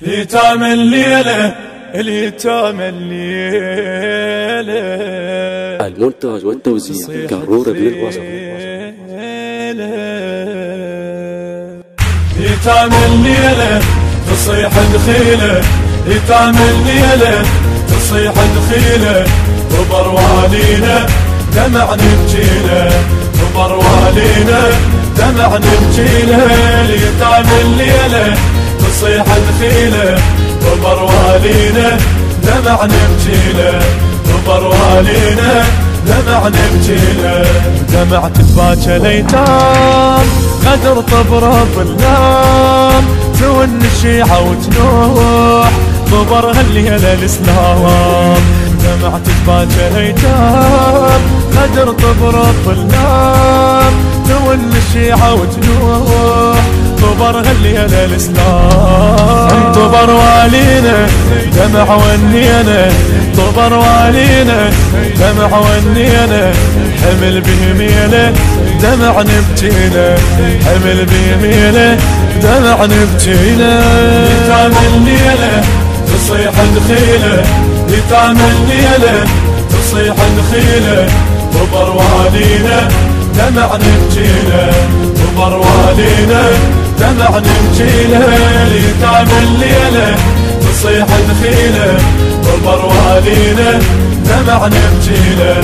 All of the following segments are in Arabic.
ليتام الليلة ليتام الليلة المونتاج والتوزيع كرور بن الوصف. ليتام الليلة تصيح دخيلة، ليتام الليلة تصيح دخيلة، وبروالينا دمع نبجيله، وبروالينا دمع نبجيله. ليتام الليلة تصيح دخيلة، وبروالينا دمع نبجيله، وبروالينا دمع نبجيله. دمع تتباكى ليتام قدر طبرة بالنام، تون الشيعة وتنوح طبرها الليلة الإسلام. دمع تتباكى ليتام قدر طبرة بالنام، تون الشيعة وتنوح طبرها الليلة الإسلام. طبر والينا دمع ونينا، طبر والينا دمع ونينا، حمل بهميله دمع نبجيله، حمل بهميله دمع نبجيله. ليتام الليلة تصيح دخيله، ليتام الليلة تصيح دخيله، وبروالينا دمع نبجيله، وبروالينا دمع نبجيله. ليتام الليلة تصيح دخيله، وبروالينا دمع نبجيله،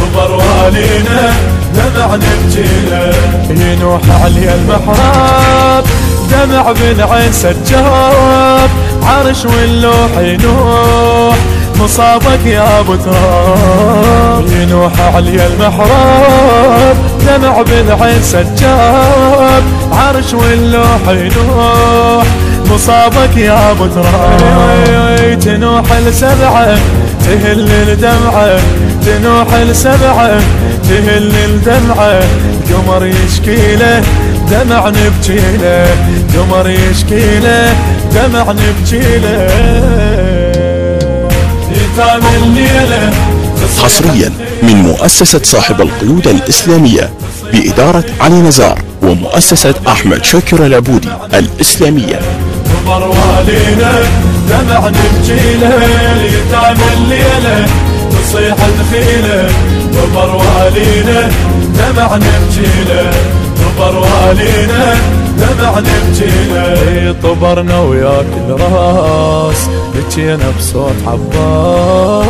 وبروالينا دمع نبجيله. ينوح علي المحراب دمع بالعين سجاب، عرش واللوح ينوح مصابك يا ابو تراب. ينوح علي المحراب دمع بالعين سجاب، عرش واللوح ينوح مصابك يا ابو تراب. تنوح السبعة تهل الدمعة، تنوح السبعة تهل الدمعة، القمر يشكيله دمع نبجيله، القمر يشكيله دمع نبجيله. ليتام الليلة حصريا من مؤسسة صاحب القيود الإسلامية بإدارة علي نزار ومؤسسة أحمد شاكر العبودي الإسلامية. وبروالينا دمع نبجيله، ليتام الليلة تصيح دخيله، وبروالينا دمع نبجيله، وبروالينا دمع نبجيله. طبرنا وياك الراس بجينا بصوت عباس،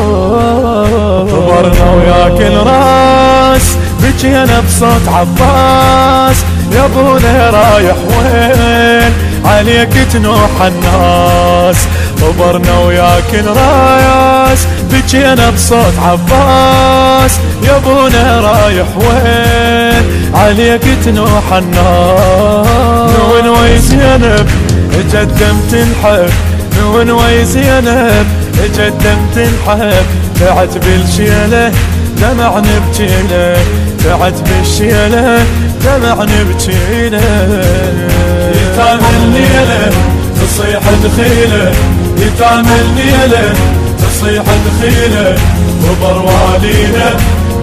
طبرنا وياك الراس بجينا بصوت عباس. يا ابونا رايح وين عليك تنوح الناس، طبرنا وياك الراس بجينا بصوت عباس. يا ابونا رايح وين عليك تنوح الناس. من وي زينب جدم تنحب، من وي زينب جدم تنحب، بعت بالشيله دمع نبجيله، بعت بالشيله دمع نبجيله. ليتام الليلة تصيح دخيله، ليتام الليلة تصيح دخيله، وبروالينا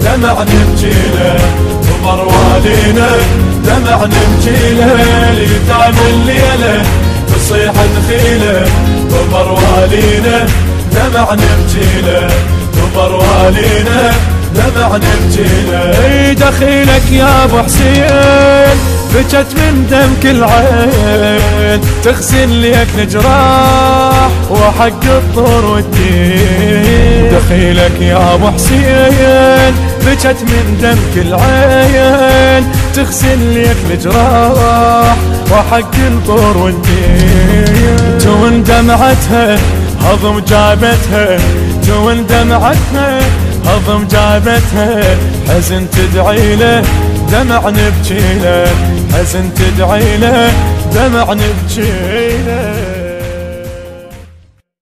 دمع نبجيله، وبروالينا دمع نبجيله. ليتام الليلة تصيح دخيله، وبروالينا دمع نبجيله، وبروالينا دمع نبجيله. دخيلك يا ابو حسين بجت من دمك العين، تغسل لك الجراح وحق الطور والدين. دخيلك يا ابو حسين بجت من دمك العين، تغسل لك الجراح وحق الطور والدين. تون دمعتها هضم جابتها، تون دمعتها هضم جابتها، حزن تدعي له دمع نبجيله، حزن تدعي له دمع نبجيله.